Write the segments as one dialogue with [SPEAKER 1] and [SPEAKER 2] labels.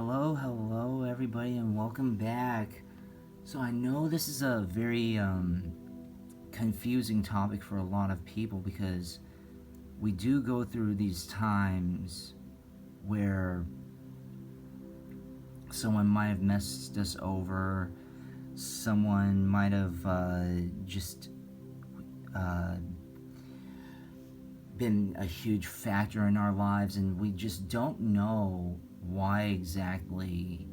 [SPEAKER 1] Hello everybody, and welcome back. So I know this is a very confusing topic for a lot of people because we do go through these times where someone might have messed us over, someone might have just been a huge factor in our lives, and we just don't know why exactly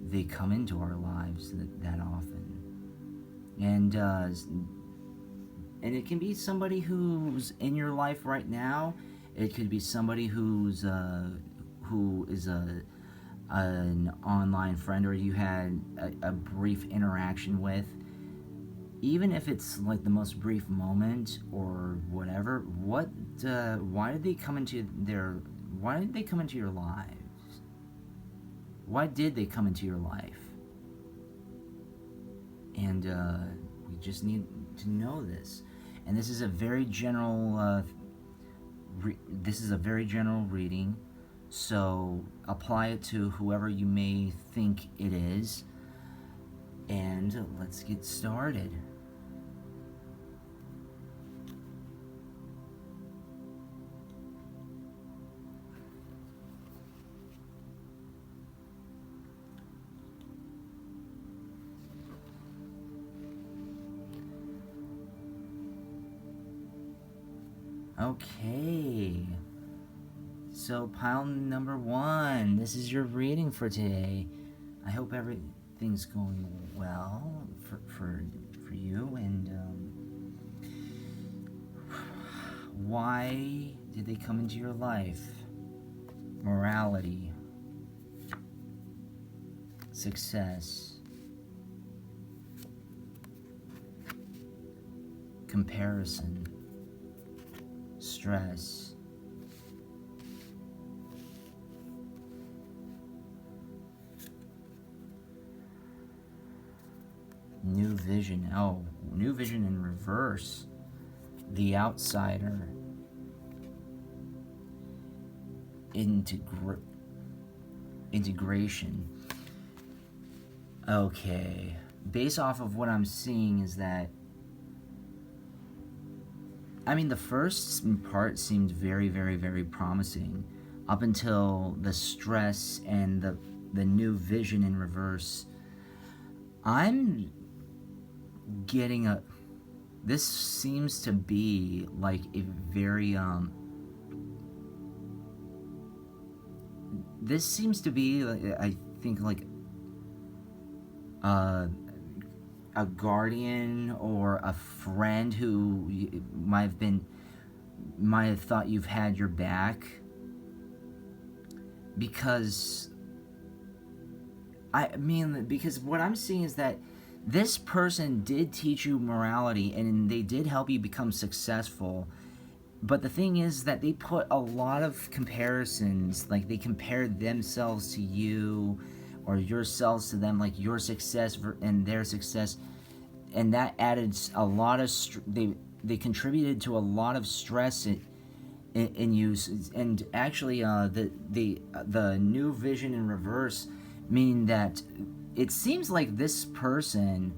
[SPEAKER 1] they come into our lives that often. And it can be somebody who's in your life right now. It could be somebody who is an online friend, or you had a brief interaction with. Even if it's like the most brief moment or whatever, why did they come into your lives? Why did they come into your life? And we just need to know this. And this is a very general reading, so apply it to whoever you may think it is. And let's get started. Okay, so pile number 1, this is your reading for today. I hope everything's going well for you. And why did they come into your life? Morality, success, comparison, stress, new vision. Oh, new vision in reverse. The outsider. Integration. Okay. Based off of what I'm seeing is that, the first part seemed very, very, very promising up until the stress and the new vision in reverse. I'm getting this seems to be like a very this seems to be, I think, like a guardian or a friend who might have thought you've had your back, because what I'm seeing is that this person did teach you morality and they did help you become successful. But the thing is that they put a lot of comparisons, like they compared themselves to you or yourselves to them, like your success and their success, and that added a lot of they contributed to a lot of stress in you. And actually the new vision in reverse, meaning that it seems like this person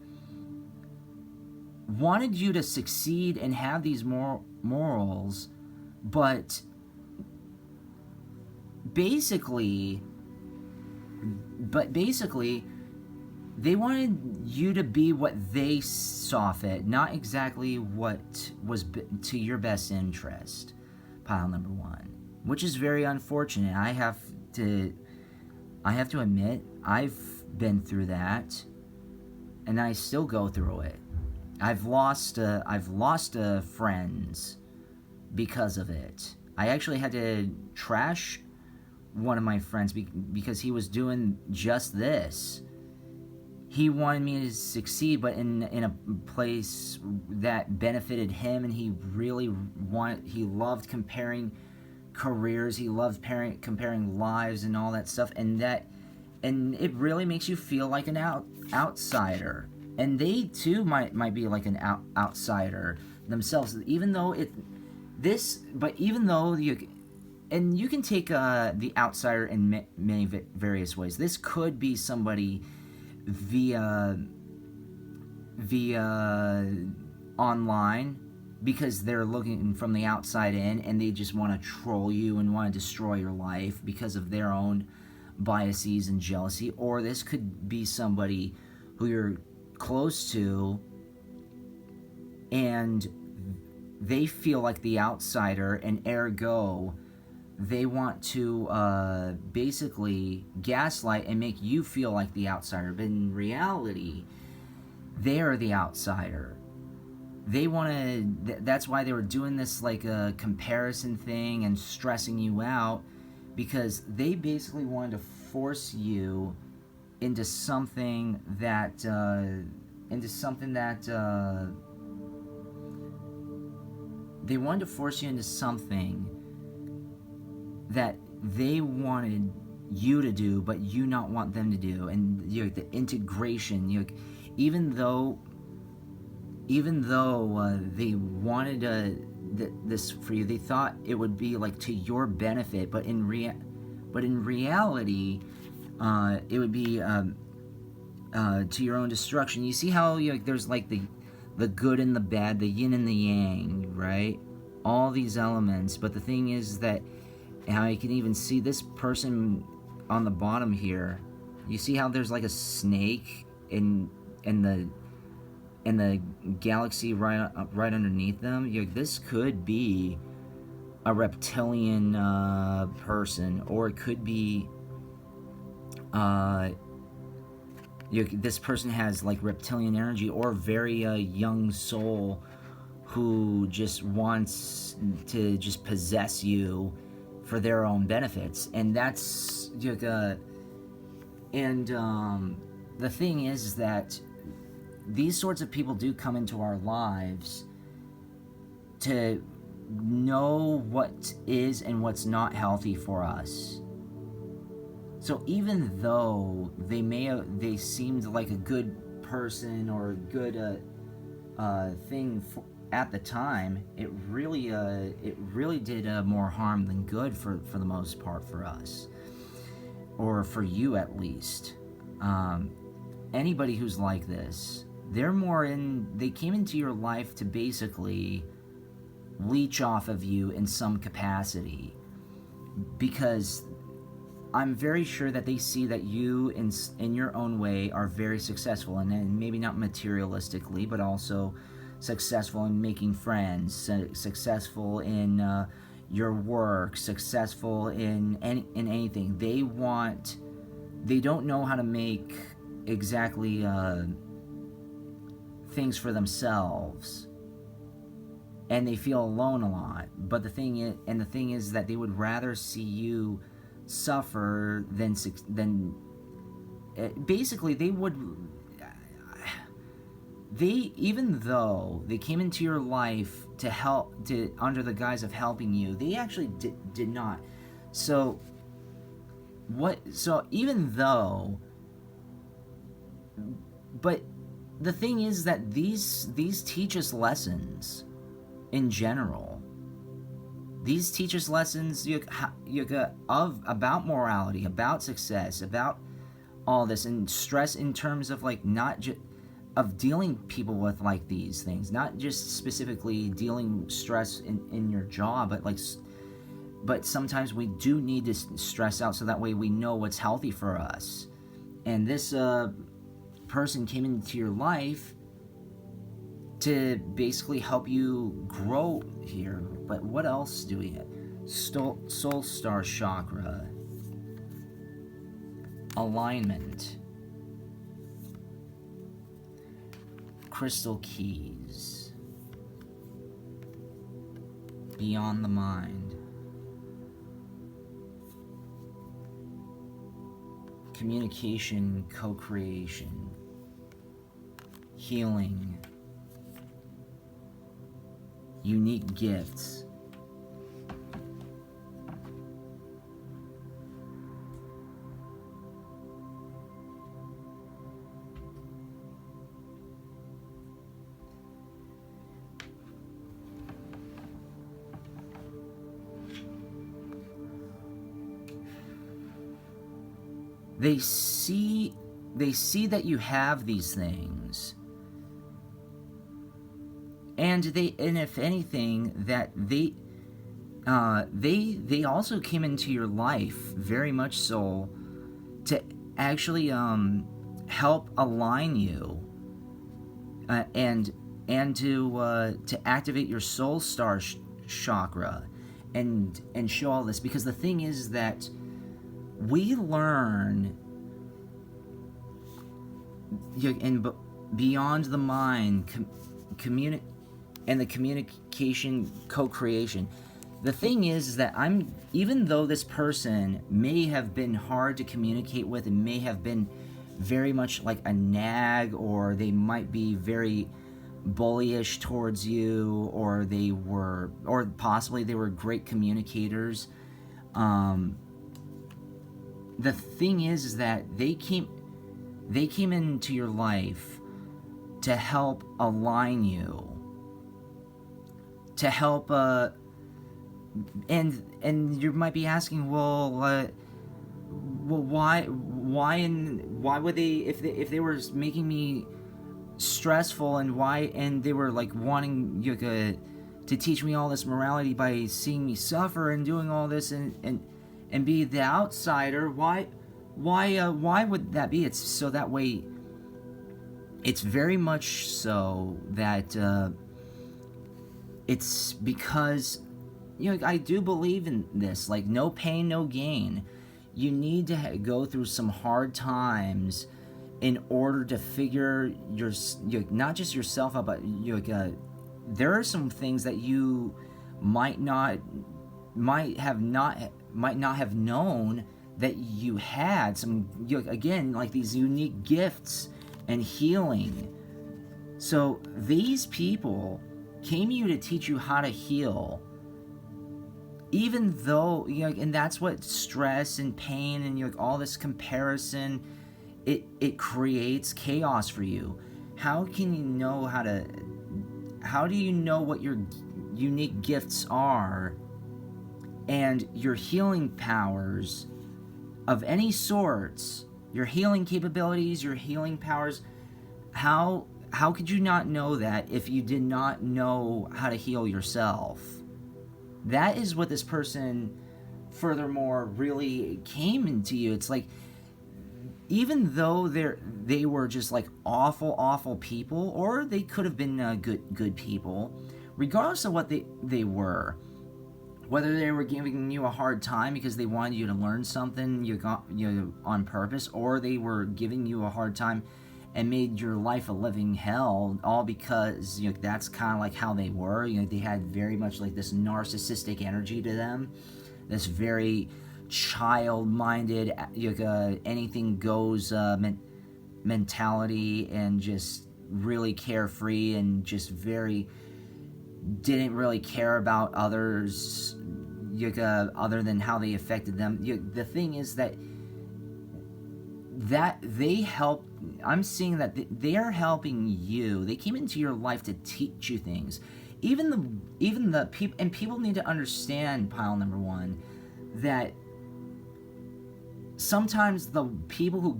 [SPEAKER 1] wanted you to succeed and have these morals, but basically they wanted you to be what they saw fit, not exactly what was to your best interest. Pile number 1, which is very unfortunate. I have to admit, I've been through that, and I still go through it. I've lost friends because of it. I actually had to trash one of my friends because he was doing just this. He wanted me to succeed, but in a place that benefited him, and he loved comparing careers, he loved comparing lives and all that stuff, and it really makes you feel like an outsider. And they too might be like an outsider themselves, even though and you can take the outsider in many various ways. This could be somebody via online, because they're looking from the outside in and they just want to troll you and want to destroy your life because of their own biases and jealousy. Or this could be somebody who you're close to and they feel like the outsider, and ergo they want to basically gaslight and make you feel like the outsider, but in reality they are the outsider. They want to, that's why they were doing this like a comparison thing and stressing you out, because they basically wanted to force you into something that they wanted to force you into something that they wanted you to do, but you not want them to do. And the integration, even though they wanted this for you, they thought it would be like to your benefit, but in reality, it would be to your own destruction. You see how there's like the good and the bad, the yin and the yang, right? All these elements. But the thing is that how you can even see this person on the bottom here. You see how there's like a snake in the galaxy right underneath them. This could be a reptilian person, or it could be this person has like reptilian energy, or very young soul who just wants to just possess you for their own benefits. And that's the thing is that these sorts of people do come into our lives to know what is and what's not healthy for us. So even though they seemed like a good person or a good thing at the time, it really did more harm than good for the most part for us, or for you at least. Anybody who's like this, they came into your life to basically leech off of you in some capacity, because I'm very sure that they see that you in your own way are very successful, and maybe not materialistically, but also successful in making friends, successful in your work, successful in anything. They don't know how to make exactly things for themselves, and they feel alone a lot. But the thing is that they would rather see you suffer than basically even though they came into your life to help, under the guise of helping you, they actually did not. So even though, but the thing is that these teach us lessons in general. These teach us lessons about morality, about success, about all this, and stress in terms of like not just of dealing people with like these things, not just specifically dealing stress in your job, but sometimes we do need to stress out so that way we know what's healthy for us. And this person came into your life to basically help you grow here. But what else do we have? Soul Star Chakra. Alignment. Crystal Keys. Beyond the Mind. Communication, co-creation. Healing. Unique gifts. they see that you have these things, and if anything, that they also came into your life very much so to actually help align you, and to activate your soul star chakra, and show all this, because the thing is that we learn and beyond the mind, and the communication co-creation. The thing is that even though this person may have been hard to communicate with and may have been very much like a nag, or they might be very bullyish towards you, or possibly they were great communicators. The thing is that they came into your life to help align you, to help and you might be asking, well, why would they, if they were making me stressful, and they were like wanting to teach me all this morality by seeing me suffer and doing all this, and be the outsider, why would that be? It's so that way, it's very much so that it's because I do believe in this, like, no pain, no gain. You need to go through some hard times in order to figure not just yourself out, but there are some things that you might not have known that you had some, again, like these unique gifts and healing. So these people came to you to teach you how to heal, even though and that's what stress and pain and all this comparison, it creates chaos for you. How do you know what your unique gifts are and your healing powers of any sorts, your healing capabilities, your healing powers? How could you not know that if you did not know how to heal yourself? That is what this person, furthermore, really came into you. It's like, even though they were just like awful people, or they could have been good people, regardless of what they were, whether they were giving you a hard time because they wanted you to learn something on purpose, or they were giving you a hard time and made your life a living hell, all because that's kind of like how they were. They had very much like this narcissistic energy to them, this very child-minded, anything goes mentality, and just really carefree, and just didn't really care about others other than how they affected them. The thing is that they help. I'm seeing that they are helping you. They came into your life to teach you things. Even the people, and people need to understand, pile number one, that sometimes the people who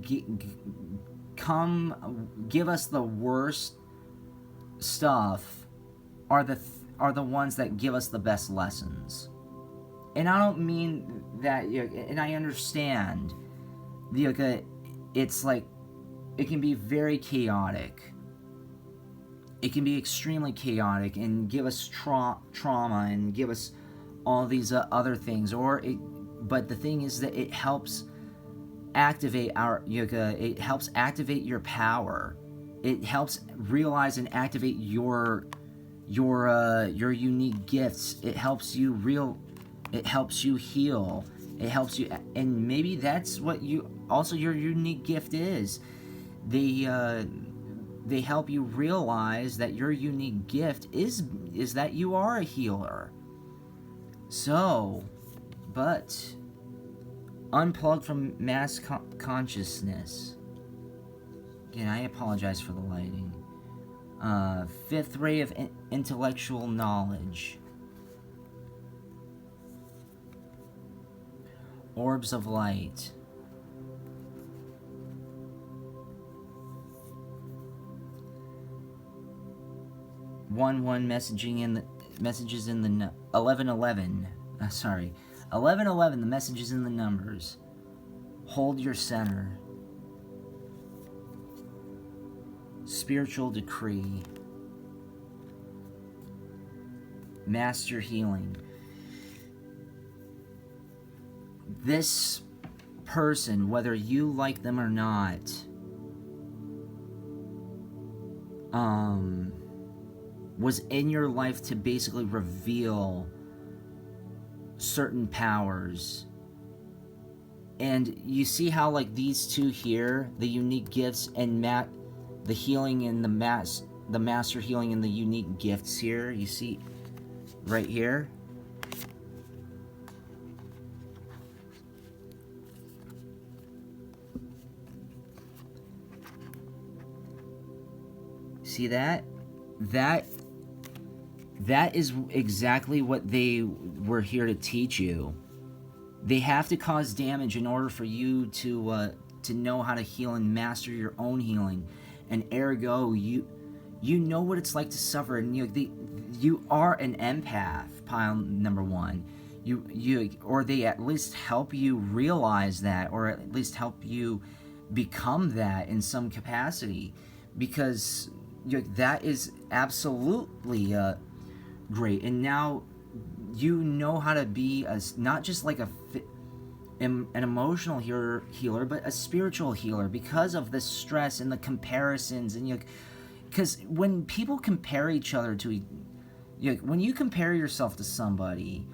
[SPEAKER 1] give us the worst stuff are the ones that give us the best lessons. And I don't mean that, and I understand it's like, it can be very chaotic. It can be extremely chaotic and give us trauma and give us all these other things. But the thing is that it helps activate it helps activate your power. It helps realize and activate your unique gifts. It helps you heal. It helps you, and maybe that's what your unique gift is. They help you realize that your unique gift is that you are a healer. So, but unplug from mass consciousness. Again, I apologize for the lighting. Fifth ray of intellectual knowledge. Orbs of light. 1-1 messages in the 11-11. 11-11, the messages in the numbers. Hold your center. Spiritual decree. Master healing. This person, whether you like them or not, was in your life to basically reveal certain powers. And you see how, like, these two here, the unique gifts and the healing and the master healing and the unique gifts here, you see right here. See that? That is exactly what they were here to teach you. They have to cause damage in order for you to know how to heal and master your own healing. And ergo, you know what it's like to suffer. And you are an empath, pile number one. Or they at least help you realize that, or at least help you become that in some capacity, because that is absolutely great. And now you know how to be not just like an emotional healer, but a spiritual healer, because of the stress and the comparisons. And because when people compare each other to, when you compare yourself to somebody,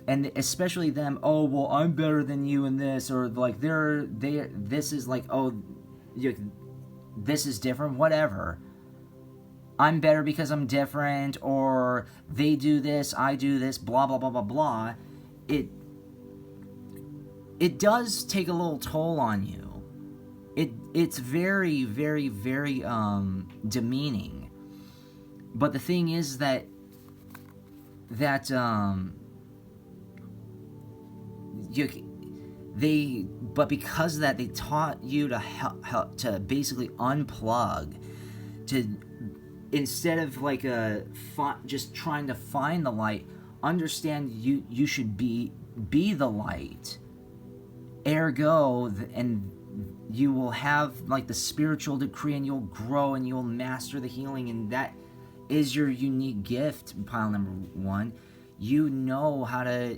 [SPEAKER 1] and especially them, oh well, I'm better than you in this, or like this is like, oh, this is different, whatever. I'm better because I'm different, or they do this, I do this, blah, blah, blah, blah, blah. It does take a little toll on you. It's very, very, very demeaning. But the thing is but because of that, they taught you to help to basically unplug, to, instead of like just trying to find the light, understand you should be the light. Ergo, and you will have like the spiritual decree, and you'll grow and you'll master the healing, and that is your unique gift, pile number one. You know how to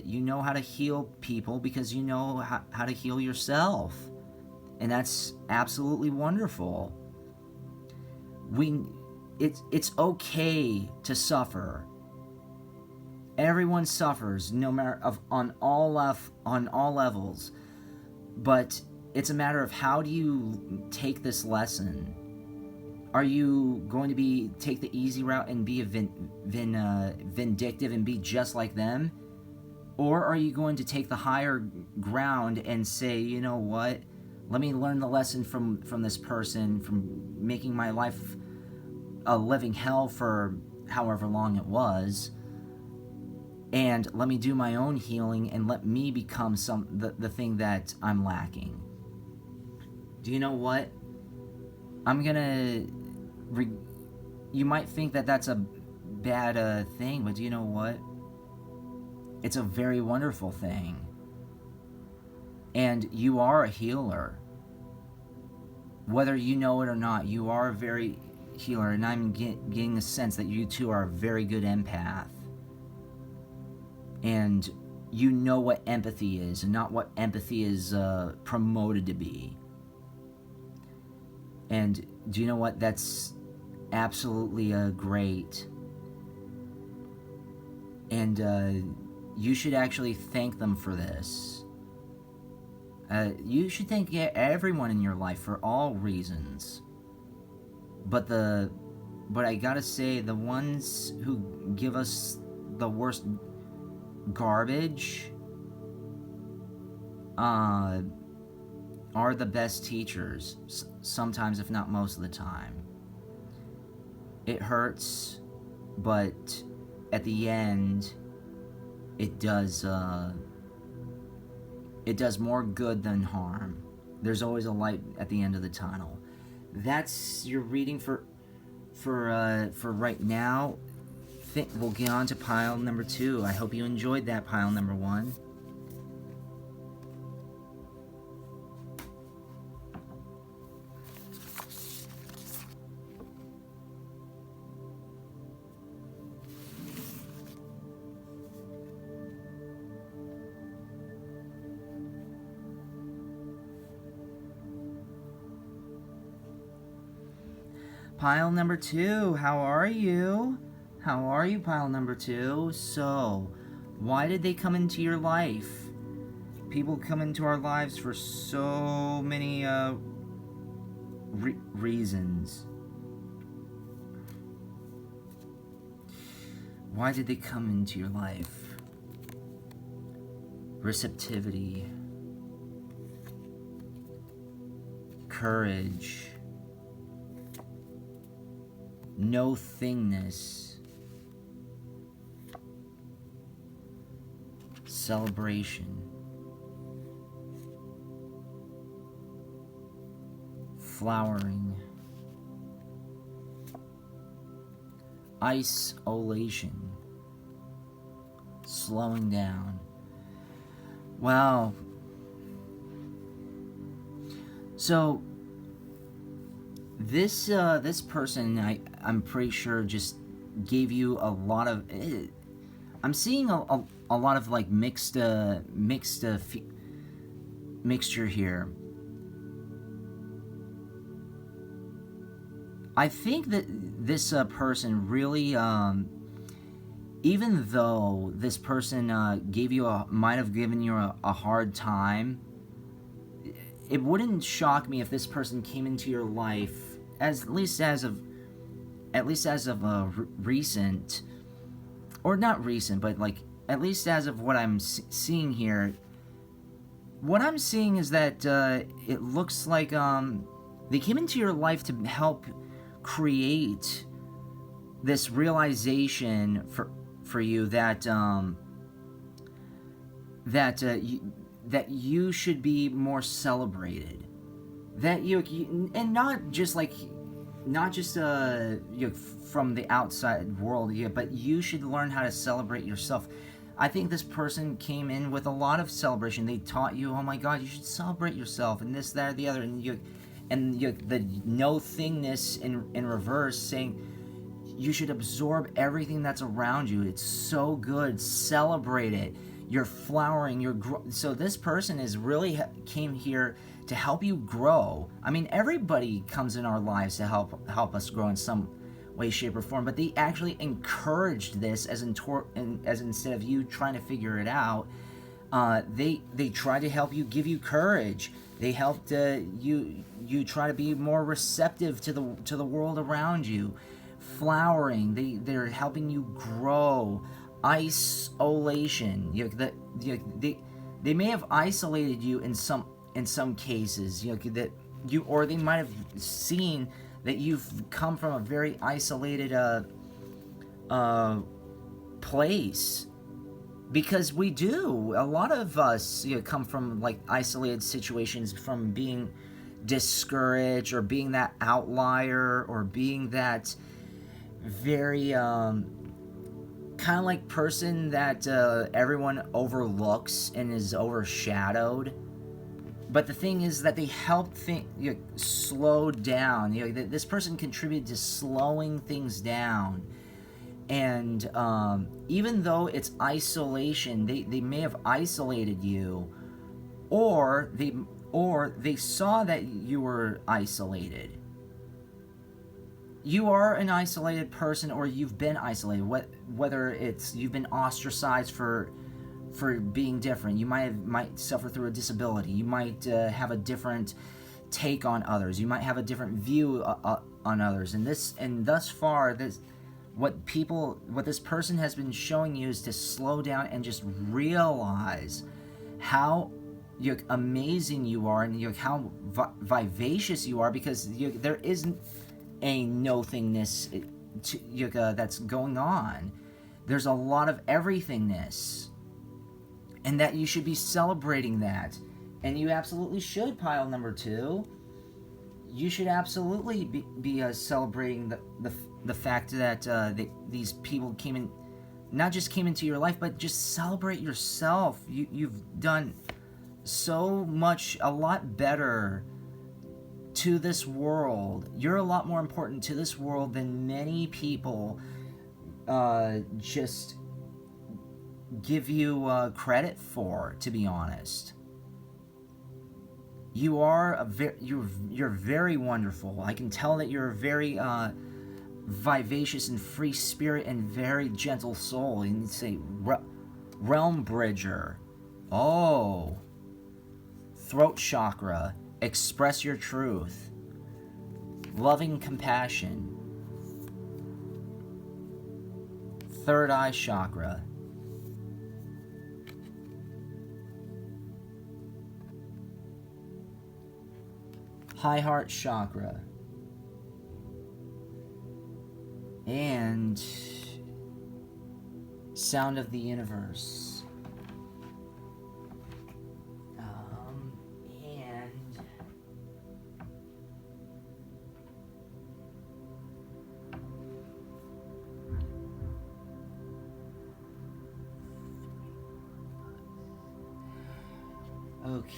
[SPEAKER 1] heal people because you know how to heal yourself, and that's absolutely wonderful. It's okay to suffer. Everyone suffers, no matter on all levels. But it's a matter of, how do you take this lesson? Are you going to take the easy route and be vindictive and be just like them? Or are you going to take the higher ground and say, you know what? Let me learn the lesson from this person, from making my life a living hell for however long it was, and let me do my own healing, and let me become the thing that I'm lacking. Do you know what? You might think that that's a bad thing, but do you know what? It's a very wonderful thing. And you are a healer. Whether you know it or not, you are a very healer, and I'm getting the sense that you too are a very good empath. And you know what empathy is, and not what empathy is promoted to be. And do you know what? That's absolutely great. And you should actually thank them for this. You should thank everyone in your life for all reasons. But I gotta say, the ones who give us the worst garbage are the best teachers, sometimes, if not most of the time. It hurts, but at the end, it does more good than harm. There's always a light at the end of the tunnel. That's your reading for right now. we'll get on to pile number 2. I hope you enjoyed that pile number 1. Pile number 2, how are you? How are you, pile number 2? So, why did they come into your life? People come into our lives for so many reasons. Why did they come into your life? Receptivity, courage, no thingness, celebration, flowering, isolation, slowing down. Wow. So this person, I'm pretty sure, just gave you a lot of. I'm seeing a lot of like mixture here. I think that this person really, even though this person might have given you a hard time, it wouldn't shock me if this person came into your life, at least as of recent, or not recent, but like at least as of what I'm seeing here. What I'm seeing is that it looks like they came into your life to help create this realization for you that that you should be more celebrated, that you and not just from the outside world, but you should learn how to celebrate yourself. I think this person came in with a lot of celebration. They taught you, oh my God, you should celebrate yourself, and this, that, or the other, and the no thingness in reverse, saying you should absorb everything that's around you. It's so good. Celebrate it. You're flowering. So this person is really came here to help you grow. I mean, everybody comes in our lives to help us grow in some way, shape, or form. But they actually encouraged this as instead of you trying to figure it out. They tried to help you, give you courage. They helped you try to be more receptive to the world around you. Flowering. They're helping you grow. Isolation. They may have isolated you in some cases. Or they might have seen that you've come from a very isolated place. Because we do. A lot of us come from like isolated situations, from being discouraged, or being that outlier, or being that very kind of like person that everyone overlooks and is overshadowed. But the thing is that they helped slow down. This person contributed to slowing things down. And even though it's isolation, they may have isolated you, or they saw that you were isolated. You are an isolated person, or you've been isolated. Whether it's you've been ostracized for being different, you might suffer through a disability. You might have a different take on others. You might have a different view on others. And thus far, what this person has been showing you is to slow down and just realize how amazing you are, and how vivacious you are, because there isn't a no-thingness that's going on. There's a lot of everythingness, and that you should be celebrating that. And you absolutely should, pile number 2. You should absolutely be celebrating the fact that these people came in, not just came into your life, but just celebrate yourself. You've done so much, a lot better to this world. You're a lot more important to this world than many people just give you credit for, to be honest. You are you're very wonderful. I can tell that you're a very vivacious and free spirit and very gentle soul. And you say realm bridger. Oh, throat chakra. Express your truth. Loving compassion. Third eye chakra. High heart chakra. And sound of the universe. And okay,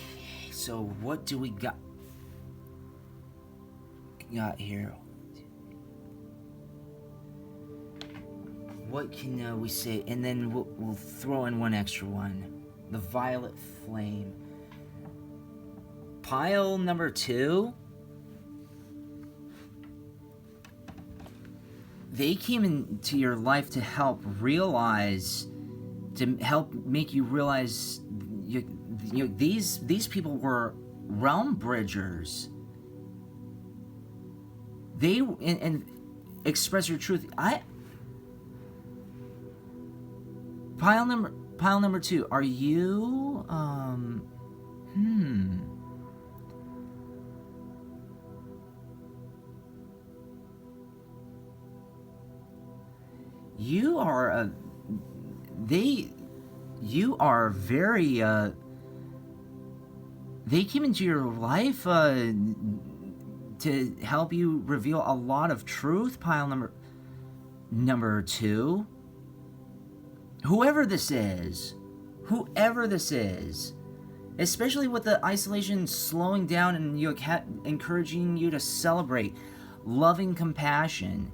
[SPEAKER 1] so what do we got here? What can we say? And then we'll throw in one extra one. The violet flame. Pile number 2. They came into your life to help make you realize these people were realm bridgers. They and express your truth. Pile number 2. Are you You are you are very they came into your life to help you reveal a lot of truth. Pile number 2. Whoever this is, especially with the isolation slowing down and encouraging you to celebrate loving compassion.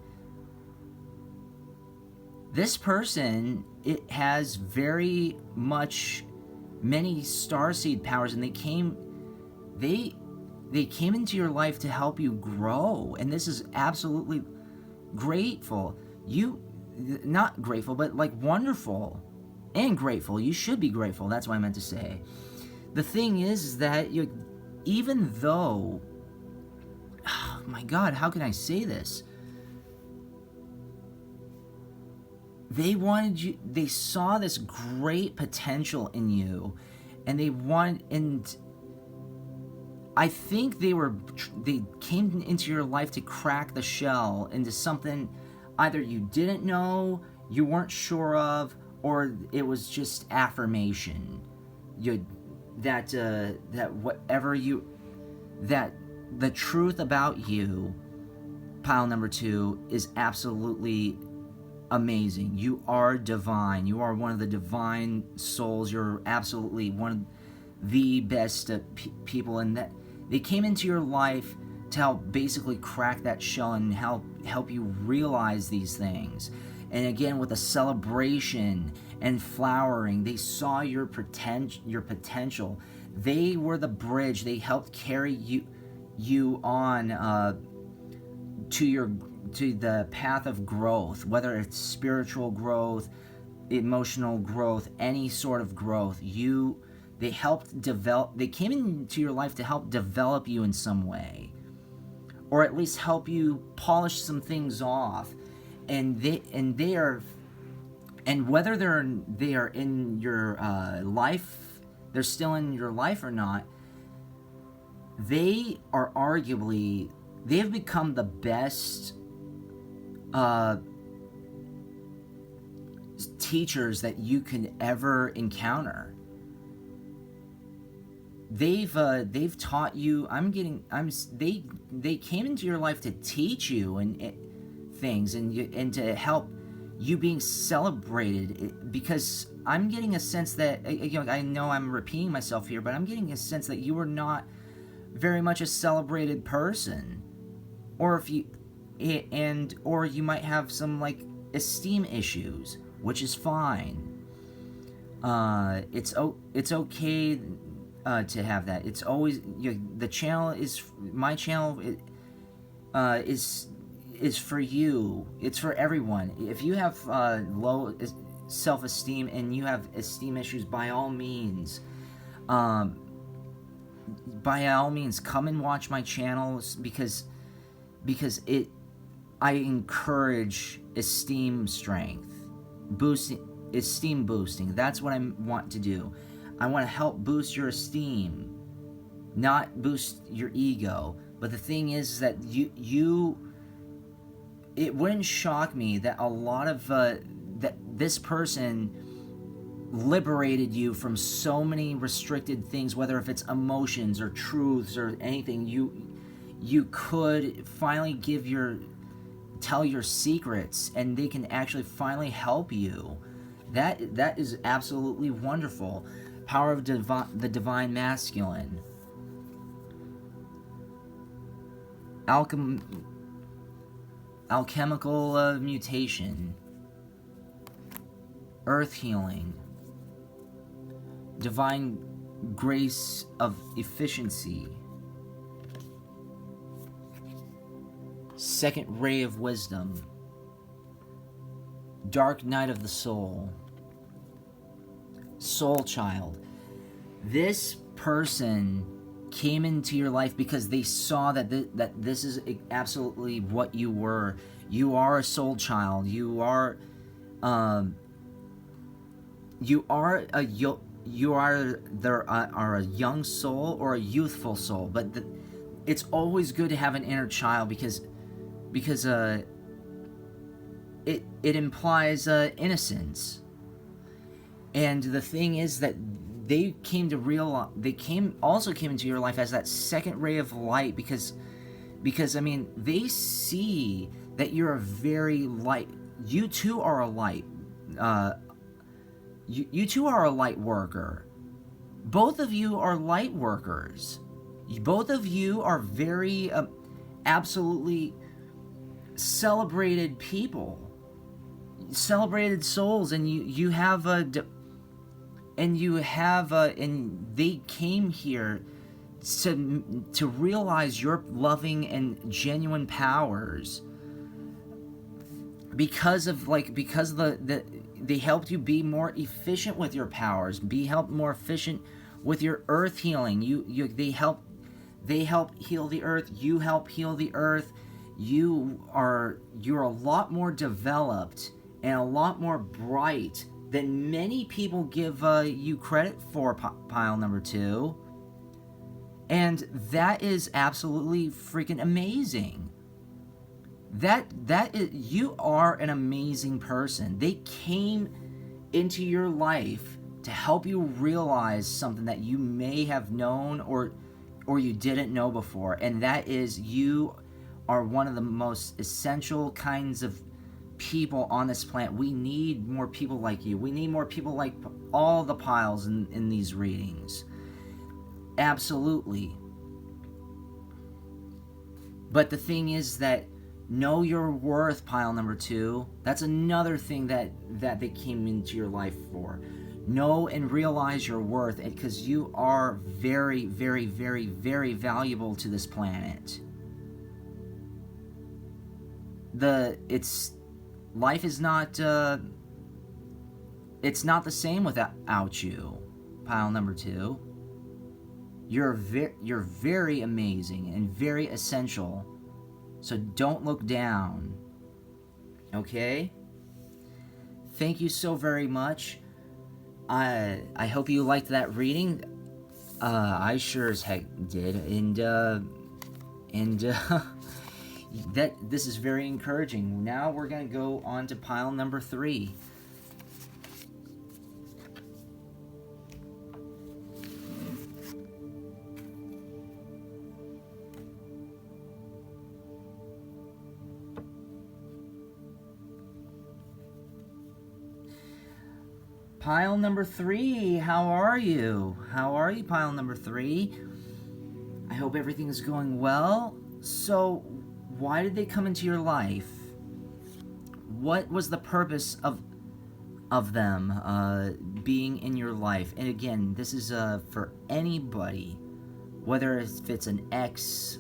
[SPEAKER 1] This person, it has very much many starseed powers, and they came into your life to help you grow, and this is absolutely grateful. Not grateful, but like wonderful and grateful. You should be grateful. That's what I meant to say. The thing is that even though, oh my God, how can I say this? They saw this great potential in you, and I think they came into your life to crack the shell into something either you didn't know, you weren't sure of, or it was just affirmation. That the truth about you, pile number 2, is absolutely amazing. You are divine. You are one of the divine souls. You're absolutely one of the best people, and that they came into your life to help basically crack that shell and help you realize these things. And again, with a celebration and flowering, they saw your potential. They were the bridge. They helped carry you on to the path of growth, whether it's spiritual growth, emotional growth, any sort of growth. They helped develop. They came into your life to help develop you in some way, or at least help you polish some things off. And whether they are in your life, they're still in your life or not, they have become the best teachers that you can ever encounter. They've taught you. They came into your life to teach you and things, and to help you being celebrated, because I'm getting a sense that, I know I'm repeating myself here, but I'm getting a sense that you are not very much a celebrated person, or or you might have some like esteem issues, which is fine. It's okay to have that. It's always, the channel is my channel. Is for you. It's for everyone. If you have low self-esteem and you have esteem issues, by all means, come and watch my channels, because I encourage esteem boosting. That's what I want to do. I want to help boost your esteem, not boost your ego. But the thing is that it wouldn't shock me that a lot of that this person liberated you from so many restricted things, whether if it's emotions or truths or anything. You could finally tell your secrets, and they can actually finally help you. That is absolutely wonderful. Power of the divine masculine. Alchemical mutation. Earth healing. Divine grace of efficiency. Second ray of wisdom. Dark night of the soul. Soul child. This person came into your life because they saw that this is absolutely what you were. You are a soul child. You are a young soul or a youthful soul. But it's always good to have an inner child, because it implies innocence. And the thing is that they also came into your life as that second ray of light, because I mean, they see that you're a very light. You too are a light. You too are a light worker. Both of you are light workers. Both of you are very absolutely celebrated people, celebrated souls, and and they came here to realize your loving and genuine powers, because they helped you be more efficient with your powers, helped more efficient with your earth healing. They help heal the earth. You help heal the earth. You're a lot more developed and a lot more bright than many people give you credit for, pile number 2. And that is absolutely freaking amazing. You are an amazing person. They came into your life to help you realize something that you may have known or you didn't know before, and that is, you are one of the most essential kinds of people on this planet. We need more people like you. We need more people like all the piles in these readings. Absolutely. But the thing is that, know your worth, pile number 2. That's another thing that they came into your life for. Know and realize your worth, because you are very, very, very, very valuable to this planet. Life is not, it's not the same without you, pile number 2. You're very amazing and very essential, so don't look down, okay? Thank you so very much. I hope you liked that reading. I sure as heck did, and that this is very encouraging. Now we're gonna go on to pile number 3. Pile number 3, how are you? How are you, pile number 3? I hope everything is going well. So, why did they come into your life? What was the purpose of them being in your life? And again, this is for anybody, whether if it's an ex,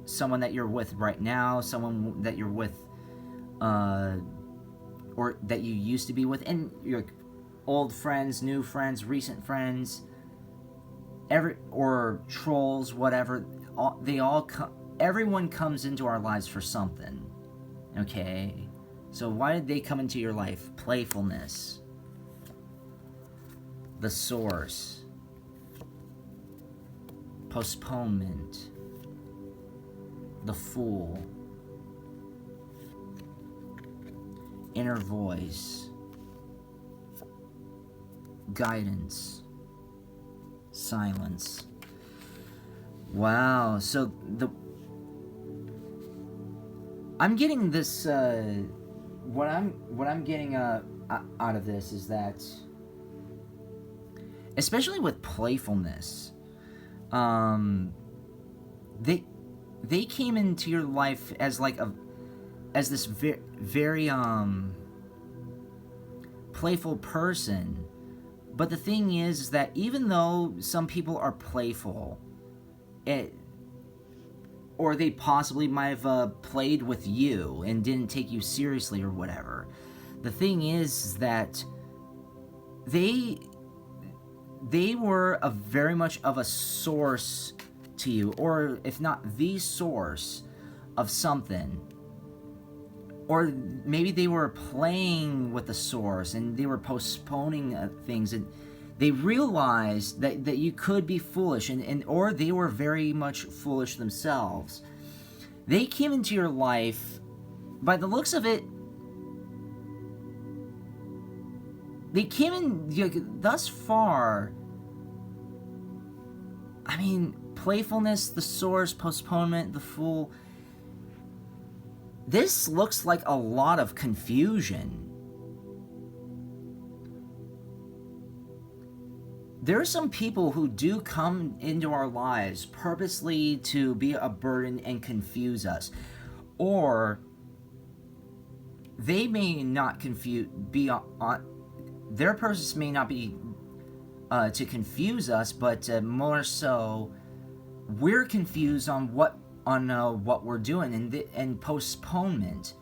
[SPEAKER 1] someone that you're with right now, someone that you're with, or that you used to be with, and your old friends, new friends, recent friends, or trolls, whatever. Everyone comes into our lives for something. Okay, so why did they come into your life? Playfulness, the source, postponement, the fool, inner voice, guidance, silence. Wow, so I'm getting this, what I'm getting out of this is that, especially with playfulness, they came into your life as this very playful person. But the thing is that even though some people are playful, or they possibly might have played with you and didn't take you seriously or whatever, the thing is that they were very much of a source to you, or if not the source of something. Or maybe they were playing with the source and they were postponing things, and they realized that you could be foolish, or they were very much foolish themselves. They came into your life, by the looks of it, they came in thus far. I mean, playfulness, the source, postponement, the fool. This looks like a lot of confusion. There are some people who do come into our lives purposely to be a burden and confuse us. Or they may not their purpose may not be to confuse us, but more so we're confused on what we're doing, and postponement.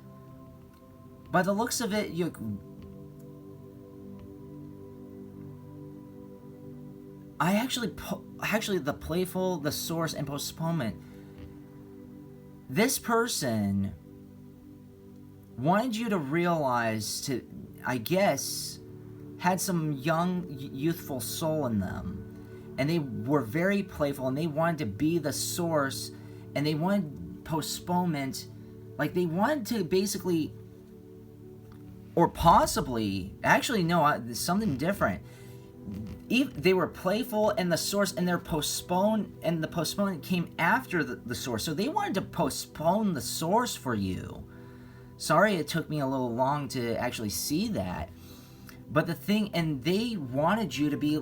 [SPEAKER 1] By the looks of it, actually the playful, the source, and postponement. This person wanted you to realize, I guess, had some young, youthful soul in them, and they were very playful, and they wanted to be the source. And they wanted postponement, like they wanted to basically, or possibly, actually no, something different. They were playful, and the source, and the postponement came after the source. So they wanted to postpone the source for you. Sorry it took me a little long to actually see that. But the thing, and they wanted you to be,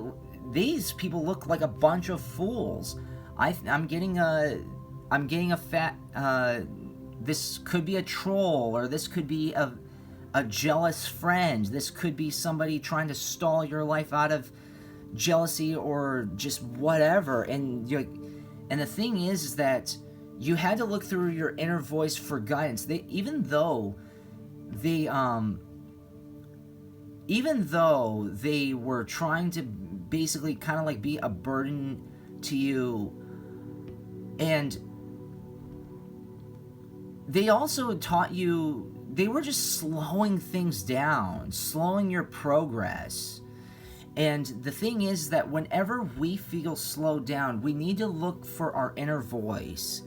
[SPEAKER 1] these people look like a bunch of fools. I'm getting a this could be a troll, or this could be a jealous friend. This could be somebody trying to stall your life out of jealousy or just whatever. And the thing is that you had to look through your inner voice for guidance. Even though they were trying to basically kind of like be a burden to you, and they also taught you, they were just slowing things down, slowing your progress. And the thing is that whenever we feel slowed down, we need to look for our inner voice.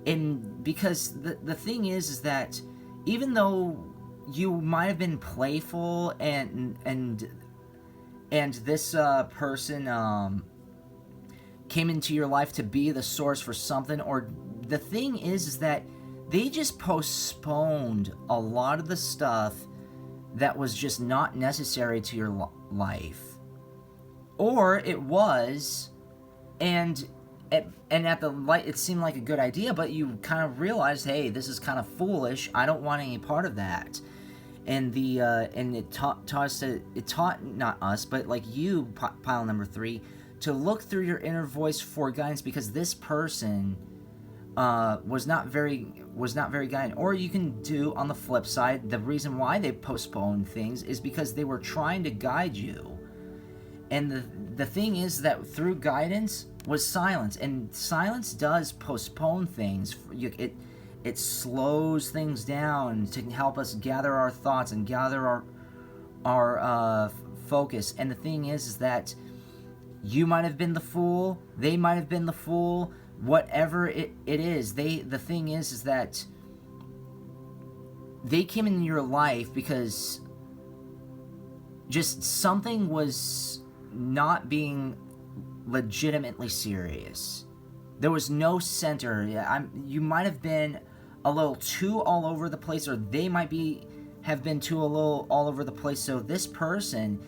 [SPEAKER 1] And because the thing is that even though you might have been playful and this person came into your life to be the source for something, or the thing is that they just postponed a lot of the stuff that was just not necessary to your life. Or it was, and at the light it seemed like a good idea, but you kind of realized, hey, this is kind of foolish. I don't want any part of that. And it taught not us, but like you, pile number 3, to look through your inner voice for guidance, because this person was not very guided. Or you can do on the flip side, the reason why they postponed things is because they were trying to guide you. And the thing is that through guidance was silence, and silence does postpone things. It slows things down to help us gather our thoughts and gather our focus. And the thing is that you might have been the fool, they might have been the fool, whatever it is. The thing is that they came into your life because just something was not being legitimately serious. There was no center. You might have been a little too all over the place, or they might have been too a little all over the place. So this person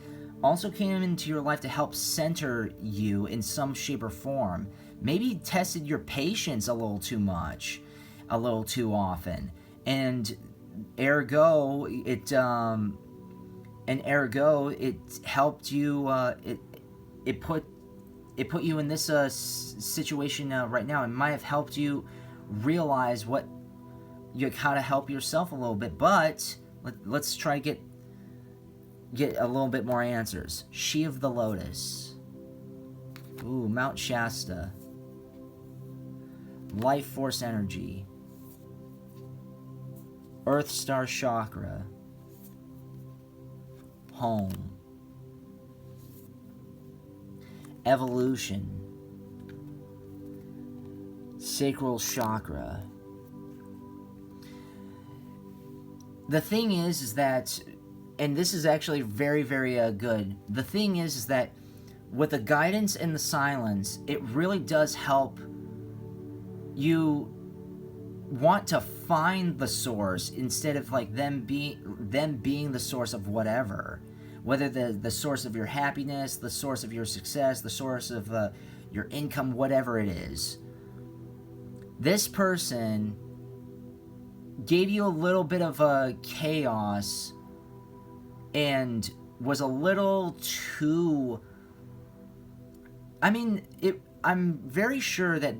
[SPEAKER 1] also came into your life to help center you in some shape or form. Maybe tested your patience a little too much, a little too often, and ergo it helped you. It put you in this situation right now. It might have helped you realize how to help yourself a little bit. But let's try to get a little bit more answers. She of the Lotus. Ooh, Mount Shasta. Life Force Energy. Earth Star Chakra. Home. Evolution. Sacral Chakra. The thing is that, and this is actually very, very good. The thing is that with the guidance and the silence, it really does help you want to find the source instead of like them being the source of whatever. Whether the source of your happiness, the source of your success, the source of your income, whatever it is. This person gave you a little bit of chaos and was a little too... I'm very sure that...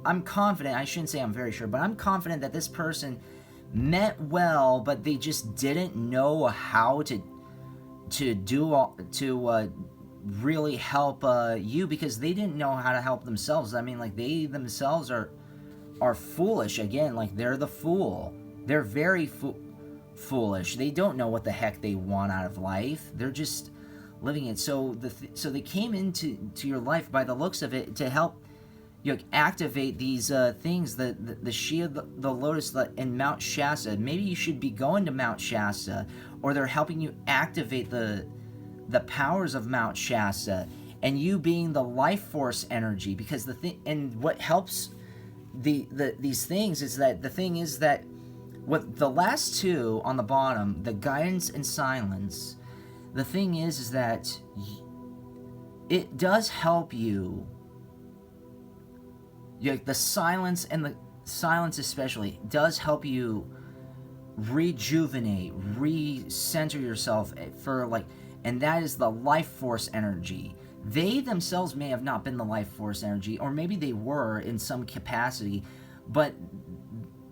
[SPEAKER 1] I'm confident, I shouldn't say I'm very sure, but I'm confident that this person meant well, but they just didn't know how to really help you, because they didn't know how to help themselves. They themselves are foolish. Again, they're the fool. They're very foolish. They don't know what the heck they want out of life. They're just living it. So so they came into your life, by the looks of it, to help activate these things. The She of the Lotus and Mount Shasta. Maybe you should be going to Mount Shasta, or they're helping you activate the powers of Mount Shasta, and you being the life force energy. Because the thing, and what helps these things is that the thing is that with the last two on the bottom, the guidance and silence, the thing is that it does help you. The silence, and the silence especially, does help you rejuvenate, recenter yourself and that is the life force energy. They themselves may have not been the life force energy, or maybe they were in some capacity, but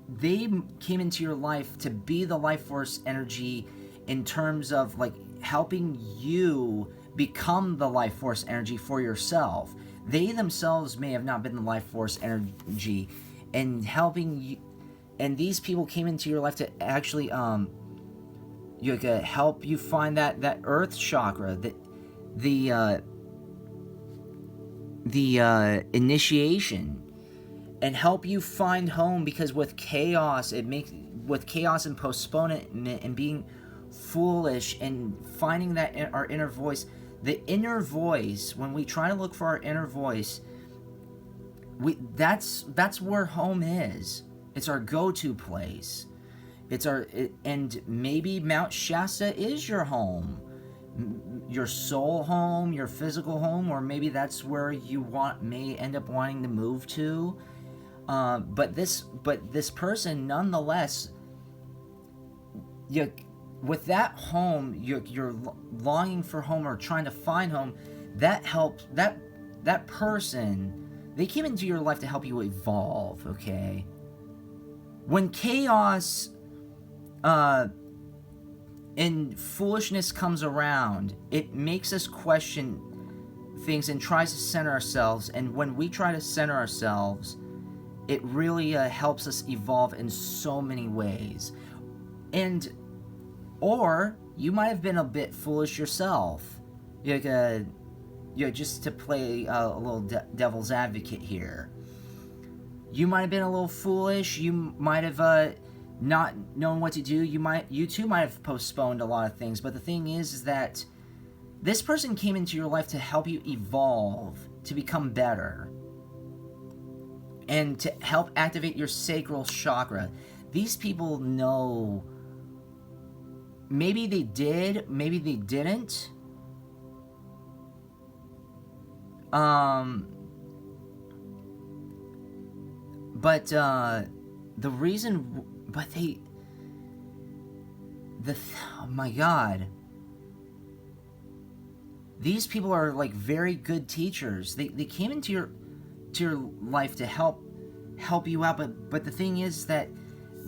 [SPEAKER 1] they came into your life to be the life force energy in terms of helping you become the life force energy for yourself. They themselves may have not been the life force energy, and helping you. And these people came into your life to actually help you find that earth chakra, the initiation, and help you find home. Because with chaos and postponement and being foolish and finding our inner voice, the inner voice, when we try to look for our inner voice, that's where home is. It's our go-to place. and maybe Mount Shasta is your home, your soul home, your physical home, or maybe that's where you may end up wanting to move to. But this person, nonetheless, with that home, you're longing for home or trying to find home. That helps. That person, they came into your life to help you evolve. Okay. When chaos and foolishness comes around, it makes us question things and tries to center ourselves. And when we try to center ourselves, it really helps us evolve in so many ways. Or you might have been a bit foolish yourself. Just to play a little devil's advocate here. You might have been a little foolish. You might have not known what to do. You too might have postponed a lot of things. But the thing is that this person came into your life to help you evolve, to become better, and to help activate your sacral chakra. These people know. Maybe they did, maybe they didn't. But the reason, oh my God, these people are like very good teachers. They came into your life to help you out. But the thing is that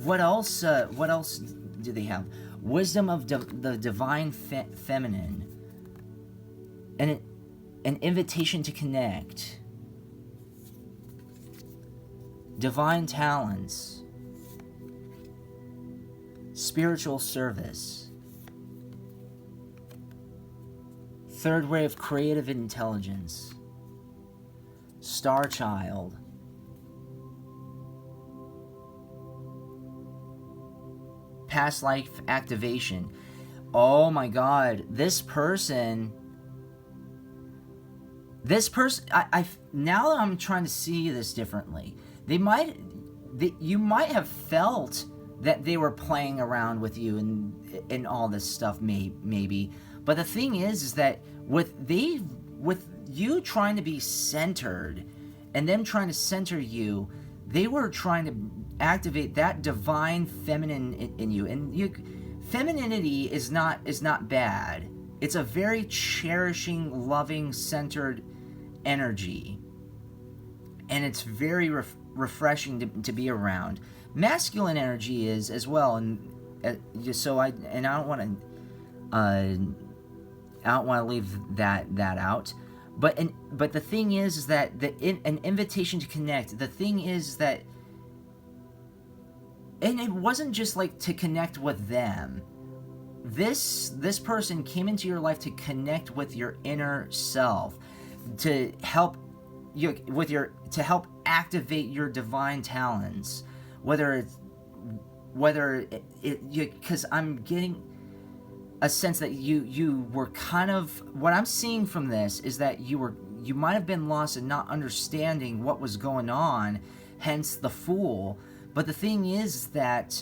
[SPEAKER 1] what else do they have? Wisdom of the divine feminine, and an invitation to connect. Divine talents, spiritual service, third way of creative intelligence, star child, past life activation. Oh my God, this person, I now that I'm trying to see this differently, you might have felt that they were playing around with you and all this stuff, maybe. But the thing is that with you trying to be centered and them trying to center you, they were trying to activate that divine feminine in you. And femininity is not bad. It's a very cherishing, loving, centered energy, and it's very refreshing to be around. Masculine energy is as well, and I don't want to leave that out. But the thing is that an invitation to connect. The thing is that, and it wasn't just like to connect with them. This person came into your life to connect with your inner self, to help activate your divine talents, because I'm getting a sense that you were kind of, what I'm seeing from this is that you might have been lost in not understanding what was going on, hence the Fool. But the thing is that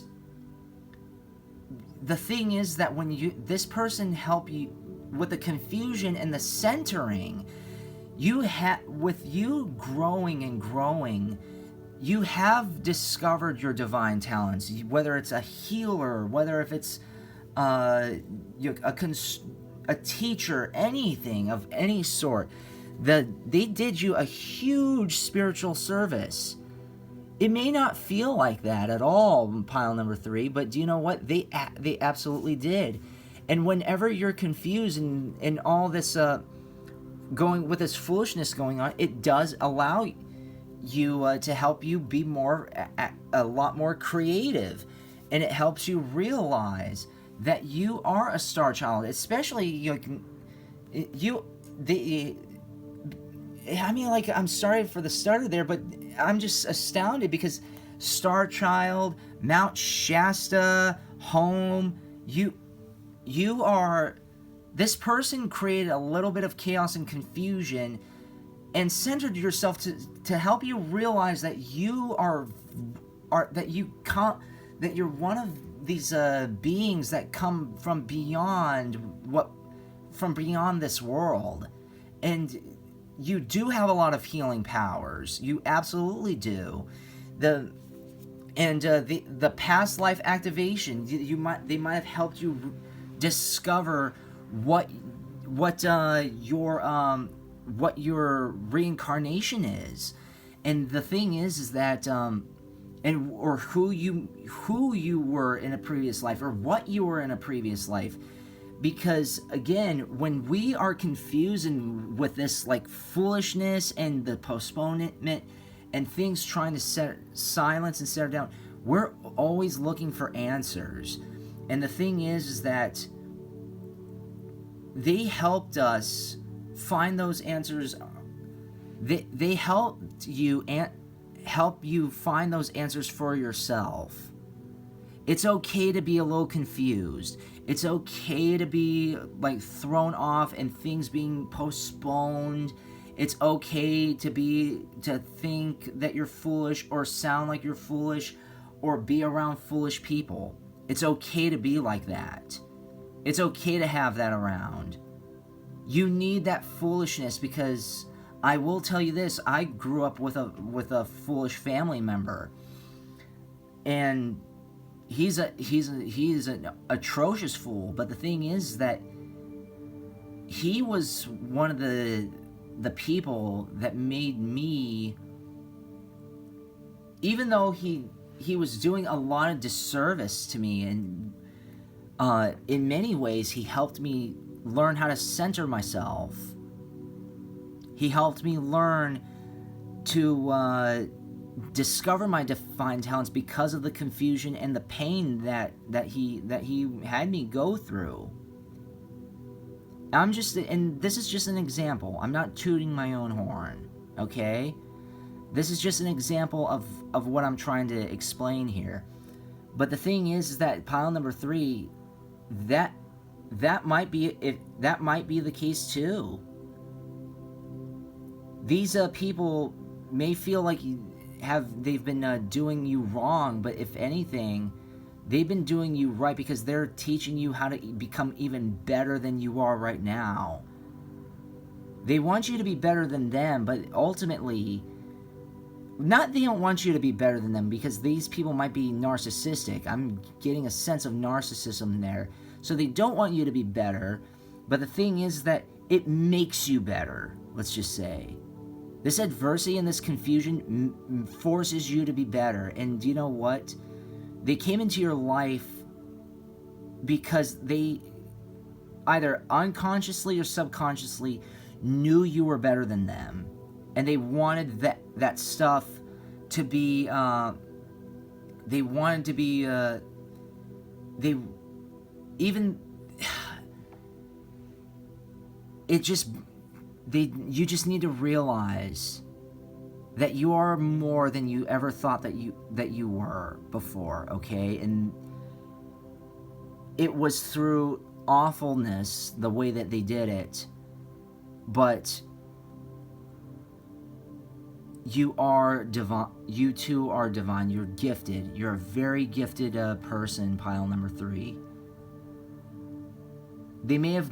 [SPEAKER 1] when this person helped you with the confusion and the centering, with you growing and growing, you have discovered your divine talents. Whether it's a healer, whether if it's a teacher, anything of any sort, they did you a huge spiritual service. It may not feel like that at all, pile number 3, but do you know what? They absolutely did. And whenever you're confused and all this going with this foolishness going on, it does allow you to help you be a lot more creative, and it helps you realize that you are a star child, especially I'm sorry for the starter there, but I'm just astounded because star child, Mount Shasta, home, you are, this person created a little bit of chaos and confusion and centered yourself to help you realize that you're one of beings that come from beyond this world, and you do have a lot of healing powers. You absolutely do. The past life activation, they might have helped you discover what your reincarnation is. And the thing is that or who you were in a previous life, or what you were in a previous life. Because again, when we are confused and with this like foolishness and the postponement and things trying to silence and settle down, we're always looking for answers. And the thing is that they helped us find those answers. They helped you find those answers for yourself. It's okay to be a little confused. It's okay to be like thrown off and things being postponed. It's okay to think that you're foolish or sound like you're foolish or be around foolish people. It's okay to be like that. It's okay to have that around. You need that foolishness, because I will tell you this, I grew up with a foolish family member, and he's an atrocious fool. But the thing is that he was one of the people that made me, even though he was doing a lot of disservice to me, and in many ways he helped me learn how to center myself. He helped me learn to discover my divine talents because of the confusion and the pain that he had me go through. And this is just an example. I'm not tooting my own horn, okay? This is just an example of what I'm trying to explain here. But the thing is that pile number 3, that might be the case too. These people may feel like they've been doing you wrong, but if anything, they've been doing you right, because they're teaching you how to become even better than you are right now. They want you to be better than them, but ultimately, they don't want you to be better than them, because these people might be narcissistic. I'm getting a sense of narcissism there. So they don't want you to be better, but the thing is that it makes you better, let's just say. This adversity and this confusion forces you to be better. And you know what? They came into your life because they either unconsciously or subconsciously knew you were better than them. And they wanted that stuff to be, you just need to realize that you are more than you ever thought that you were before, okay? And it was through awfulness the way that they did it, but you are divine. You too are divine. You're gifted. You're a very gifted person, pile number 3. They may have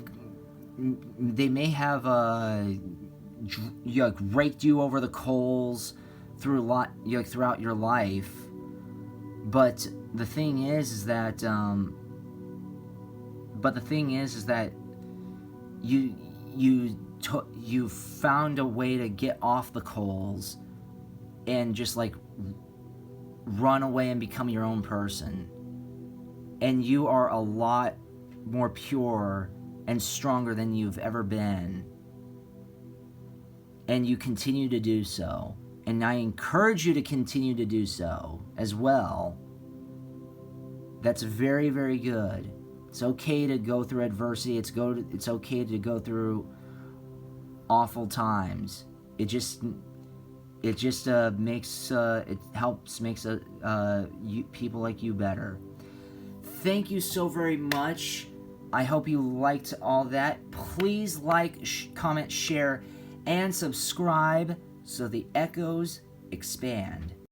[SPEAKER 1] raked you over the coals throughout your life, but the thing is that you found a way to get off the coals and just like run away and become your own person, and you are a lot more pure and stronger than you've ever been, and you continue to do so, and I encourage you to continue to do so as well. That's very, very good. It's okay to go through adversity. It's okay to go through awful times. It helps makes people like you better. Thank you so very much. I hope you liked all that. Please like, comment, share, and subscribe so the echoes expand.